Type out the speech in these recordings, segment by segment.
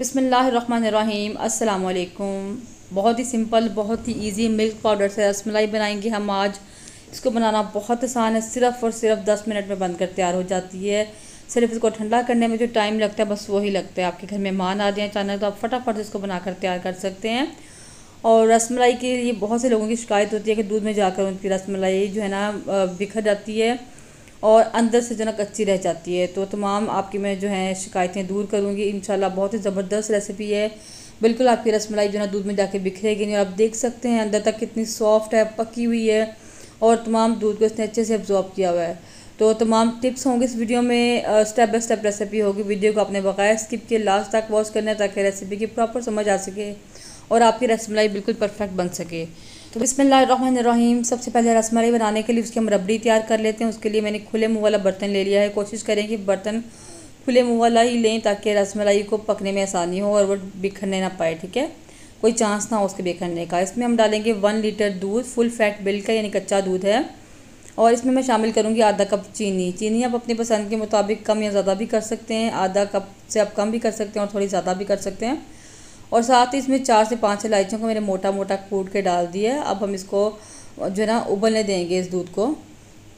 बिस्मिल्लाहिर्रहमानिर्रहीम अस्सलाम वालेकुम। बहुत ही सिंपल, बहुत ही इजी मिल्क पाउडर से रसमलाई बनाएंगे हम आज। इसको बनाना बहुत आसान है, सिर्फ़ और सिर्फ 10 मिनट में बनकर तैयार हो जाती है। सिर्फ इसको ठंडा करने में जो टाइम लगता है बस वही लगता है। आपके घर मेहमान आ जाए अचानक तो आप फटाफट इसको बनाकर तैयार कर सकते हैं। और रसमलाई के लिए बहुत से लोगों की शिकायत होती है कि दूध में जाकर उनकी रसमलाई जो है ना बिखर जाती है और अंदर से जो ना कच्ची रह जाती है। तो तमाम आपकी मैं जो है शिकायतें दूर करूँगी इंशाल्लाह। बहुत ही ज़बरदस्त रेसिपी है, बिल्कुल आपकी रसमलाई जो है ना दूध में जाके बिखरेगी नहीं। और आप देख सकते हैं अंदर तक कितनी सॉफ्ट है, पकी हुई है और तमाम दूध को इसने अच्छे से अब्जॉर्ब किया हुआ है। तो तमाम टिप्स होंगे इस वीडियो में, स्टेप बाय स्टेप रेसिपी होगी। वीडियो को आपने बकाया स्किप किए लास्ट तक वॉच करना है ताकि रेसिपी की प्रॉपर समझ आ सके और आपकी रसमलाई बिल्कुल परफेक्ट बन सके। तो बिस्मिल्लाहिर्रहमानिर्रहीम। सबसे पहले रसमलाई बनाने के लिए उसकी हम रबड़ी तैयार कर लेते हैं। उसके लिए मैंने खुले मुँह वाला बर्तन ले लिया है। कोशिश करें कि बर्तन खुले मुँह वाला ही लें ताकि रसमलाई को पकने में आसानी हो और वो बिखरने ना पाए, ठीक है, कोई चांस ना हो उसके बिखरने का। इसमें हम डालेंगे 1 लीटर दूध, फुल फैट मिल्क का यानी कच्चा दूध है। और इसमें मैं शामिल करूँगी आधा कप चीनी। चीनी आप अपनी पसंद के मुताबिक कम या ज़्यादा भी कर सकते हैं। आधा कप से आप कम भी कर सकते हैं और थोड़ी ज़्यादा भी कर सकते हैं। और साथ ही इसमें 4 से 5 इलायचियों को मैंने मोटा मोटा कूट के डाल दिया है। अब हम इसको जो है ना उबलने देंगे इस दूध को,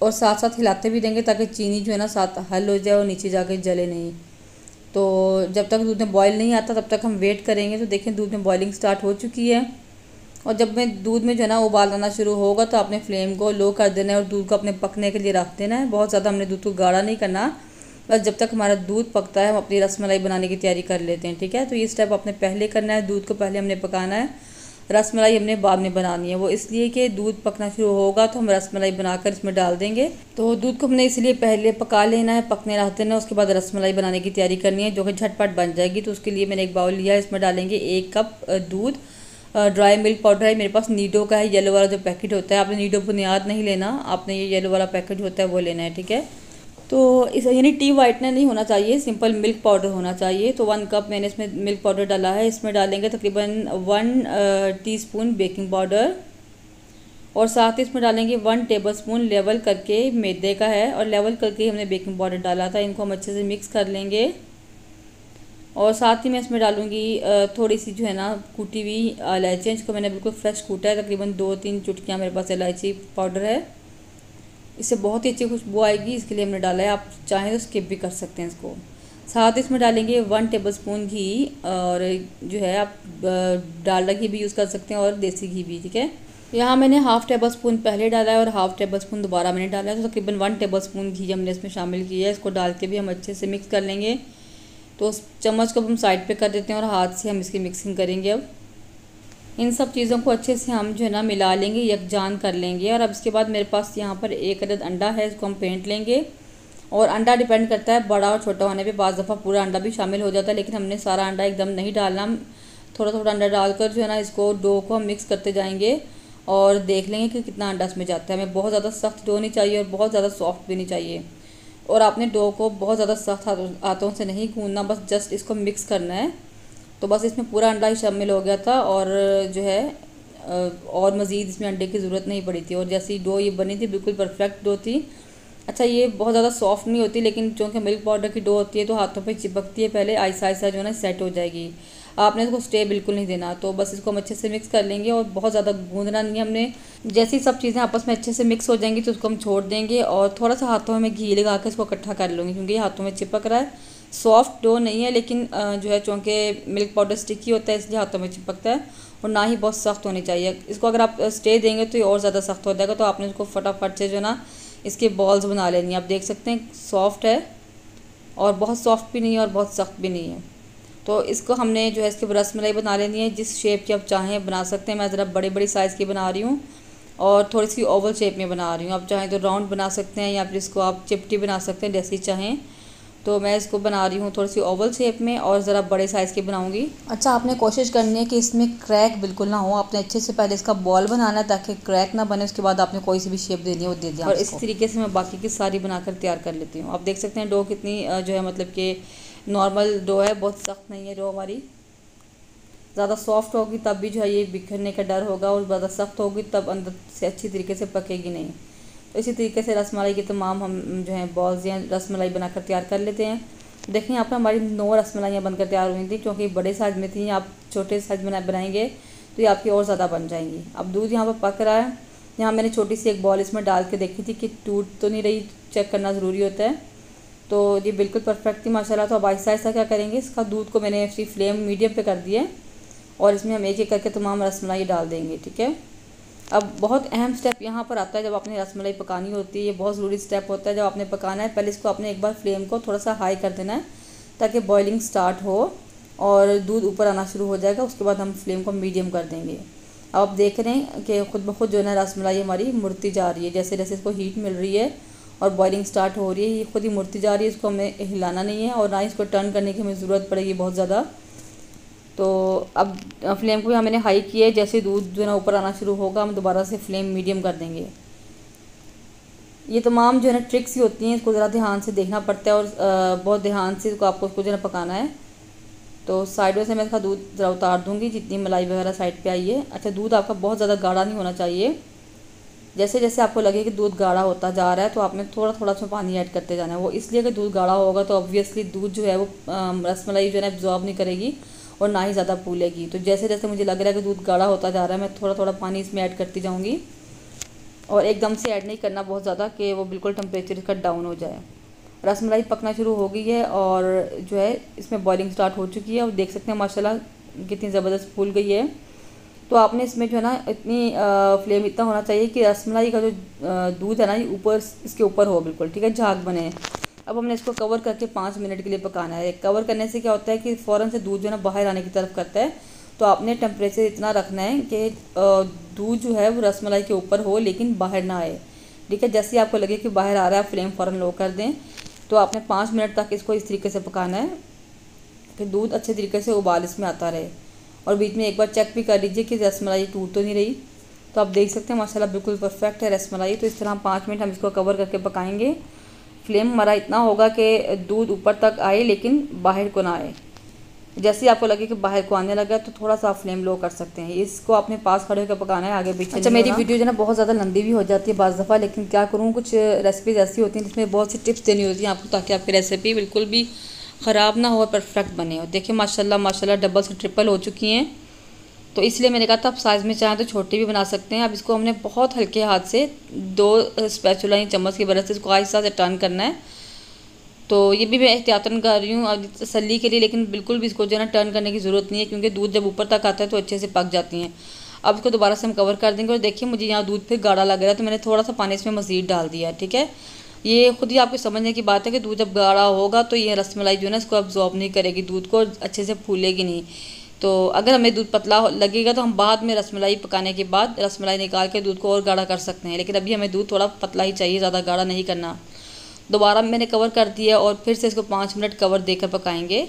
और साथ साथ हिलाते भी देंगे ताकि चीनी जो है ना साथ हल हो जाए और नीचे जाके जले नहीं। तो जब तक दूध में बॉयल नहीं आता तब तक हम वेट करेंगे। तो देखें दूध में बॉइलिंग स्टार्ट हो चुकी है। और जब में दूध में जो है ना उबाल आना शुरू होगा तो आपने फ्लेम को लो कर देना है और दूध को अपने पकने के लिए रख देना है। बहुत ज़्यादा हमने दूध को गाढ़ा नहीं करना, बस जब तक हमारा दूध पकता है हम अपनी रसमलाई बनाने की तैयारी कर लेते हैं, ठीक है। तो ये स्टेप आपने पहले करना है, दूध को पहले हमने पकाना है, रसमलाई हमने बाद में बनानी है। वो इसलिए कि दूध पकना शुरू होगा तो हम रसमलाई बनाकर इसमें डाल देंगे। तो दूध को हमने इसलिए पहले पका लेना है, पकने रख देना है, उसके बाद रसमलाई बनाने की तैयारी करनी है जो कि झटपट बन जाएगी। तो उसके लिए मैंने एक बाउल लिया है, इसमें डालेंगे 1 कप दूध। ड्राई मिल्क पाउडर है मेरे पास, नीडो का है, येलो वाला जो पैकेट होता है। आपने नीडो बुनियाद नहीं लेना, आपने ये येलो वाला पैकेट होता है वो लेना है, ठीक है। तो इस यानी टी वाइटनर नहीं होना चाहिए, सिंपल मिल्क पाउडर होना चाहिए। तो 1 कप मैंने इसमें मिल्क पाउडर डाला है। इसमें डालेंगे तकरीबन 1 टीस्पून बेकिंग पाउडर और साथ ही इसमें डालेंगे 1 टेबलस्पून लेवल करके मैदे का है, और लेवल करके हमने बेकिंग पाउडर डाला था। इनको हम अच्छे से मिक्स कर लेंगे। और साथ ही मैं इसमें डालूँगी थोड़ी सी जो है ना कूटी हुई इलायची। इसको मैंने बिल्कुल फ्रेश कूटा है, तकरीबन 2-3 चुटकियाँ मेरे पास इलायची पाउडर है। इससे बहुत ही अच्छी खुशबू आएगी, इसके लिए हमने डाला है। आप चाहें तो स्किप भी कर सकते हैं इसको। साथ इसमें डालेंगे 1 टेबलस्पून घी, और जो है आप डालडा घी भी यूज़ कर सकते हैं और देसी घी भी, ठीक है। यहाँ मैंने हाफ़ टेबल स्पून पहले डाला है और हाफ़ टेबल स्पून दोबारा मैंने डाला है। तो तकरीबन 1 टेबल स्पून घी हमने इसमें शामिल किया है। इसको डाल के भी हम अच्छे से मिक्स कर लेंगे। तो उस चम्मच को हम साइड पे कर देते हैं और हाथ से हम इसकी मिक्सिंग करेंगे। अब इन सब चीज़ों को अच्छे से हम जो है ना मिला लेंगे, यकजान कर लेंगे। और अब इसके बाद मेरे पास यहाँ पर 1 अदद अंडा है, इसको हम फेंट लेंगे। और अंडा डिपेंड करता है बड़ा और छोटा होने पे, बाज़ दफ़ा पूरा अंडा भी शामिल हो जाता है, लेकिन हमने सारा अंडा एकदम नहीं डालना। हम थोड़ा थोड़ा अंडा डालकर जो है ना इसको डो को हम मिक्स करते जाएंगे और देख लेंगे कि कितना अंडा इसमें जाता है। हमें बहुत ज़्यादा सख्त डो नहीं चाहिए और बहुत ज़्यादा सॉफ्ट भी नहीं चाहिए। और आपने डो को बहुत ज़्यादा सख्त हाथों से नहीं गूंदना, बस जस्ट इसको मिक्स करना है। तो बस इसमें पूरा अंडा ही शामिल हो गया था और जो है और मज़ीद इसमें अंडे की ज़रूरत नहीं पड़ी थी। और जैसी डो ये बनी थी बिल्कुल परफेक्ट डो थी। अच्छा, ये बहुत ज़्यादा सॉफ्ट नहीं होती, लेकिन चूँकि मिल्क पाउडर की डो होती है तो हाथों पे चिपकती है, पहले आहिस्ता आहिस्ता जो है ना सेट हो जाएगी। आपने इसको स्टे बिल्कुल नहीं देना। तो बस इसको हम अच्छे से मिक्स कर लेंगे और बहुत ज़्यादा गूंदना नहीं है हमने। जैसी सब चीज़ें आपस में अच्छे से मिक्स हो जाएंगी तो उसको हम छोड़ देंगे और थोड़ा सा हाथों में घी लगा के इसको इकट्ठा कर लूँगी, क्योंकि ये हाथों में चिपक रहा है। सॉफ्ट डो नहीं है, लेकिन जो है चूँकि मिल्क पाउडर स्टिकी होता है इसलिए हाथों में चिपकता है, और ना ही बहुत सख्त होनी चाहिए। इसको अगर आप स्टे देंगे तो ये और ज़्यादा सख्त हो जाएगा। तो आपने इसको फटाफट से जो है ना इसके बॉल्स बना लेनी है। आप देख सकते हैं सॉफ्ट है और बहुत सॉफ्ट भी नहीं है और बहुत सख्त भी नहीं है। तो इसको हमने जो है इसकी रसमलाई बना लेनी है, जिस शेप की आप चाहें बना सकते हैं। मैं ज़रा बड़ी बड़ी साइज़ की बना रही हूँ और थोड़ी सी ओवल शेप में बना रही हूँ। आप चाहें तो राउंड बना सकते हैं या फिर इसको आप चिपटी बना सकते हैं, जैसी चाहें। तो मैं इसको बना रही हूँ थोड़ी सी ओवल शेप में और ज़रा बड़े साइज़ की बनाऊँगी। अच्छा, आपने कोशिश करनी है कि इसमें क्रैक बिल्कुल ना हो। आपने अच्छे से पहले इसका बॉल बनाना है ताकि क्रैक ना बने। उसके बाद आपने कोई सी भी शेप देनी है वो दे दिया। और इस तरीके से मैं बाकी की सारी बनाकर तैयार कर लेती हूँ। आप देख सकते हैं डो कितनी जो है मतलब कि नॉर्मल डो है, बहुत सख्त नहीं है डो हमारी। ज़्यादा सॉफ्ट होगी तब भी जो है ये बिखरने का डर होगा, और ज़्यादा सख्त होगी तब अंदर से अच्छी तरीके से पकेगी नहीं। तो इसी तरीके से रसमलाई के तमाम हम जो है बॉल्स या रसमलाई बनाकर तैयार कर लेते हैं। देखें यहाँ पर हमारी 9 रसमलाइयाँ बनकर तैयार हुई थी, क्योंकि बड़े साइज़ में थी। आप छोटे साइज़ में बनाएंगे तो ये आपकी और ज़्यादा बन जाएंगी। अब दूध यहाँ पर पक रहा है। यहाँ मैंने छोटी सी एक बॉल इसमें डाल के देखी थी कि टूट तो नहीं रही, चेक करना ज़रूरी होता है। तो ये बिल्कुल परफेक्ट थी माशाल्लाह। तो अब आहिस्ता आहिस्ता क्या करेंगे, इसका दूध को मैंने इसकी फ्लेम मीडियम पे कर दिया है और इसमें हम एक एक करके तमाम रसमलाई डाल देंगे, ठीक है। अब बहुत अहम स्टेप यहाँ पर आता है जब आपने रसमलाई पकानी होती है। ये बहुत ज़रूरी स्टेप होता है जब आपने पकाना है। पहले इसको आपने एक बार फ्लेम को थोड़ा सा हाई कर देना है ताकि बॉइलिंग स्टार्ट हो और दूध ऊपर आना शुरू हो जाएगा। उसके बाद हम फ्लेम को मीडियम कर देंगे। अब आप देख रहे हैं कि खुद ब खुद जो है ना रसमलाई हमारी मुड़ती जा रही है। जैसे जैसे इसको हीट मिल रही है और बॉइलिंग स्टार्ट हो रही है, ये खुद ही मुड़ती जा रही है। इसको हमें हिलाना नहीं है और ना इसको टर्न करने की हमें ज़रूरत पड़ेगी बहुत ज़्यादा। तो अब फ्लेम को भी मैंने हाई किया है। जैसे दूध जो है ना ऊपर आना शुरू होगा हम दोबारा से फ्लेम मीडियम कर देंगे। ये तमाम जो है ना ट्रिक्स ही होती हैं, इसको ज़रा ध्यान से देखना पड़ता है और बहुत ध्यान से इसको आपको उसको जो है पकाना है। तो साइडों से मैं इसका दूध ज़रा उतार दूँगी जितनी मलाई वगैरह साइड पे आई है। अच्छा, दूध आपका बहुत ज़्यादा गाढ़ा नहीं होना चाहिए। जैसे जैसे आपको लगे कि दूध गाढ़ा होता जा रहा है तो आपने थोड़ा थोड़ा सा पानी ऐड करते जाना है। वो इसलिए कि दूध गाढ़ा होगा तो ऑब्वियसली दूध जो है वो रसमलाई जो है ना एब्जॉर्ब नहीं करेगी और ना ही ज़्यादा फूलेगी। तो जैसे जैसे मुझे लग रहा है कि दूध गाढ़ा होता जा रहा है मैं थोड़ा थोड़ा पानी इसमें ऐड करती जाऊँगी और एकदम से ऐड नहीं करना बहुत ज़्यादा कि वो बिल्कुल टेम्परेचर इसका डाउन हो जाए। रसमलाई पकना शुरू हो गई है और जो है इसमें बॉइलिंग स्टार्ट हो चुकी है। और देख सकते हैं माशाल्लाह कितनी ज़बरदस्त फूल गई है। तो आपने इसमें जो है ना इतनी फ्लेम इतना होना चाहिए कि रसमलाई का जो दूध है ना ये ऊपर इसके ऊपर हो बिल्कुल, ठीक है, झाग बने। अब हमने इसको कवर करके 5 मिनट के लिए पकाना है। कवर करने से क्या होता है कि फ़ौरन से दूध जो है ना बाहर आने की तरफ करता है। तो आपने टेम्परेचर इतना रखना है कि दूध जो है वो रसमलाई के ऊपर हो लेकिन बाहर ना आए, ठीक है। जैसे आपको लगे कि बाहर आ रहा है फ्लेम फ़ौरन लो कर दें। तो आपने 5 मिनट तक इसको इस तरीके से पकाना है कि दूध अच्छे तरीके से उबाल इसमें आता रहे। और बीच में एक बार चेक भी कर लीजिए कि रसमलाई टूट तो नहीं रही। तो आप देख सकते हैं माशाल्लाह बिल्कुल परफेक्ट है रसमलाई। तो इस तरह 5 मिनट हम इसको कवर करके पकाएंगे। फ्लेम हमारा इतना होगा कि दूध ऊपर तक आए लेकिन बाहर को ना आए। जैसे ही आपको लगे कि बाहर को आने लगा तो थोड़ा सा फ्लेम लो कर सकते हैं। इसको आपने पास खड़े होकर पकाना है, आगे पीछे। अच्छा, मेरी वीडियो जो है ना बहुत ज़्यादा लंबी भी हो जाती है बाज़ दफ़ा, लेकिन क्या करूँ, कुछ रेसिपीज़ ऐसी होती हैं जिसमें बहुत सी टिप्स देनी होती हैं आपको ताकि आपकी रेसिपी बिल्कुल भी ख़राब ना हो और परफेक्ट बने। और देखिए माशाल्लाह माशाल्लाह डबल से ट्रिपल हो चुकी हैं। तो इसलिए मैंने कहा था आप साइज़ में चाहें तो छोटी भी बना सकते हैं। अब इसको हमने बहुत हल्के हाथ से 2 स्पैचुला या चम्मच की मदद से इसको आहिस्ता से टर्न करना है। तो ये भी मैं एहतियातन कर रही हूँ तसल्ली के लिए, लेकिन बिल्कुल भी इसको जो है ना टर्न करने की ज़रूरत नहीं है क्योंकि दूध जब ऊपर तक आता है तो अच्छे से पक जाती हैं। अब इसको दोबारा से हम कवर कर देंगे। और देखिए मुझे यहाँ दूध फिर गाढ़ा लग रहा है तो मैंने थोड़ा सा पानी इसमें मज़ीद डाल दिया है, ठीक है। ये खुद ही आपको समझने की बात है कि दूध जब गाढ़ा होगा तो ये रसमलाई जो है ना इसको अब्जॉर्ब नहीं करेगी, दूध को अच्छे से फूलेगी नहीं। तो अगर हमें दूध पतला लगेगा तो हम बाद में रसमलाई पकाने के बाद रसमलाई निकाल के दूध को और गाढ़ा कर सकते हैं, लेकिन अभी हमें दूध थोड़ा पतला ही चाहिए, ज़्यादा गाढ़ा नहीं करना। दोबारा मैंने कवर कर दिया और फिर से इसको 5 मिनट कवर देकर पकाएंगे।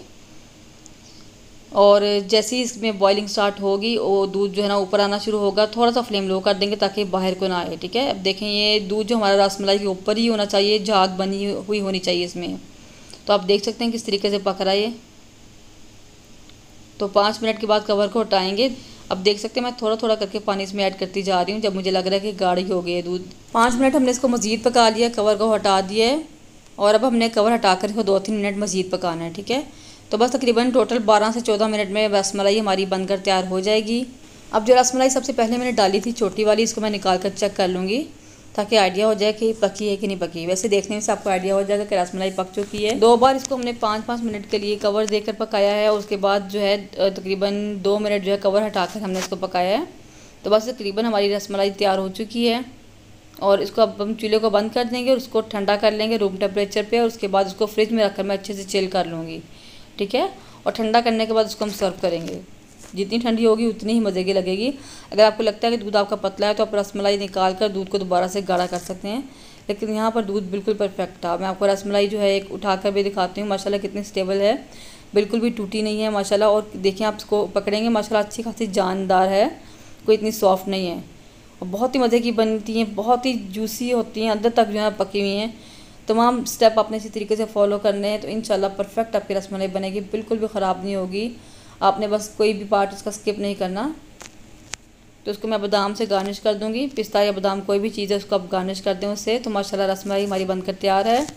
और जैसे ही इसमें बॉइलिंग स्टार्ट होगी वो दूध जो है ना ऊपर आना शुरू होगा, थोड़ा सा फ्लेम लो कर देंगे ताकि बाहर को ना आए, ठीक है। अब देखें ये दूध जो हमारा रसमलाई के ऊपर ही होना चाहिए, झाग बनी हुई होनी चाहिए इसमें। तो आप देख सकते हैं किस तरीके से पक रहा है ये। तो 5 मिनट के बाद कवर को हटाएंगे। अब देख सकते हैं मैं थोड़ा थोड़ा करके पानी इसमें ऐड करती जा रही हूँ जब मुझे लग रहा है कि गाढ़ी हो गई है दूध। 5 मिनट हमने इसको मज़ीद पका लिया, कवर को हटा दिया है और अब हमने कवर हटाकर इसको 2-3 मिनट मज़ीद पकाना है, ठीक है। तो बस तकरीबन टोटल 12 से 14 मिनट में रसमलाई हमारी बनकर तैयार हो जाएगी। अब जो रसमलाई सबसे पहले मैंने डाली थी छोटी वाली, इसको मैं निकाल कर चेक कर लूँगी ताकि आइडिया हो जाए कि पकी है कि नहीं पकी। वैसे देखने में से आपको आइडिया हो जाएगा कि रसमलाई पक चुकी है। 2 बार इसको हमने 5-5 मिनट के लिए कवर देकर पकाया है और उसके बाद जो है तकरीबन 2 मिनट जो है कवर हटाकर हमने इसको पकाया है। तो बस तकरीबन हमारी रसमलाई तैयार हो चुकी है और इसको अब हम चूल्हे को बंद कर देंगे और उसको ठंडा कर लेंगे रूम टेम्परेचर पे। और उसके बाद उसको फ्रिज में रखकर मैं अच्छे से चिल कर लूँगी, ठीक है। और ठंडा करने के बाद उसको हम सर्व करेंगे। जितनी ठंडी होगी उतनी ही मज़े की लगेगी। अगर आपको लगता है कि दूध आपका पतला है तो आप रसमलाई निकाल कर दूध को दोबारा से गाढ़ा कर सकते हैं, लेकिन यहाँ पर दूध बिल्कुल परफेक्ट था। मैं आपको रसमलाई जो है एक उठाकर भी दिखाती हूँ। माशाल्लाह कितनी स्टेबल है, बिल्कुल भी टूटी नहीं है माशाल्लाह। और देखिए आप इसको पकड़ेंगे माशाल्लाह अच्छी खासी जानदार है, कोई इतनी सॉफ्ट नहीं है और बहुत ही मज़े की बनती हैं, बहुत ही जूसी होती हैं, अंदर तक जो है पकी हुई हैं। तमाम स्टेप आपने इसी तरीके से फॉलो करने हैं तो इंशाल्लाह परफेक्ट आपकी रसमलाई बनेगी, बिल्कुल भी ख़राब नहीं होगी। आपने बस कोई भी पार्ट इसका स्किप नहीं करना। तो उसको मैं बादाम से गार्निश कर दूंगी, पिस्ता या बादाम कोई भी चीज़ है उसको आप गार्निश कर दें उससे। तो माशाल्लाह रसमलाई हमारी बनकर तैयार है।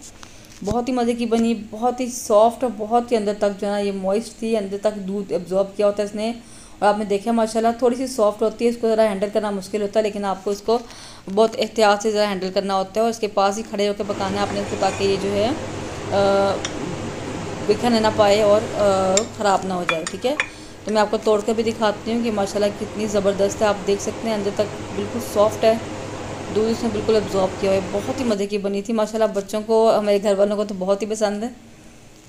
बहुत ही मज़े की बनी, बहुत ही सॉफ्ट और बहुत ही अंदर तक जो है ना ये मॉइस्ट थी, अंदर तक दूध एब्जॉर्ब किया होता है इसने। और आपने देखा माशाल्लाह थोड़ी सी सॉफ्ट होती है, इसको ज़रा हैंडल करना मुश्किल होता है, लेकिन आपको इसको बहुत एहतियात से ज़रा हैंडल करना होता है और इसके पास ही खड़े होकर पकाना है आपने इसको, ताकि ये जो है बिखरने ना पाए और ख़राब ना हो जाए। ठीक है, तो मैं आपको तोड़ कर भी दिखाती हूँ कि माशाल्लाह कितनी ज़बरदस्त है। आप देख सकते हैं अंदर तक बिल्कुल सॉफ्ट है, दूध इसने बिल्कुल एब्जॉर्ब किया है। बहुत ही मज़े की बनी थी माशाल्लाह, बच्चों को, हमारे घर वालों को तो बहुत ही पसंद है।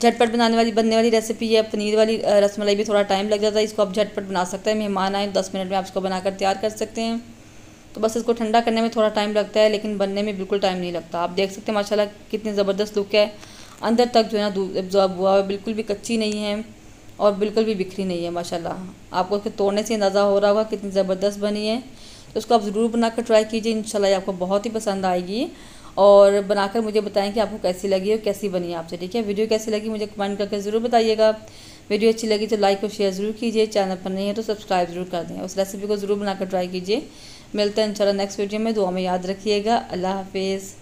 झटपट बनने वाली रेसिपी है। पनीर वाली रसमलाई भी थोड़ा टाइम लग जाता है, इसको आप झटपट बना सकते हैं। मेहमान आए 10 मिनट में आप इसको बनाकर तैयार कर सकते हैं। तो बस इसको ठंडा करने में थोड़ा टाइम लगता है, लेकिन बनने में बिल्कुल टाइम नहीं लगता। आप देख सकते हैं माशाल्लाह कितनी ज़बरदस्त लुक है, अंदर तक जो है ना दूध एब्जॉर्ब हुआ है, बिल्कुल भी कच्ची नहीं है और बिल्कुल भी बिखरी नहीं है माशाल्लाह। आपको इसको तोड़ने से अंदाज़ा हो रहा होगा कितनी ज़बरदस्त बनी है। तो उसको आप ज़रूर बनाकर ट्राई कीजिए, इंशाल्लाह आपको बहुत ही पसंद आएगी। और बनाकर मुझे बताएं कि आपको कैसी लगी और कैसी बनी आपसे। ठीक है, वीडियो कैसी लगी मुझे कमेंट करके ज़रूर बताइएगा। वीडियो अच्छी लगी तो लाइक और शेयर ज़रूर कीजिए, चैनल पर नहीं है तो सब्सक्राइब ज़रूर कर दें। उस रेसिपी को ज़रूर बनाकर ट्राई कीजिए। मिलते हैं इंशाल्लाह नेक्स्ट वीडियो में, दुआ में याद रखिएगा। अल्लाह हाफिज़।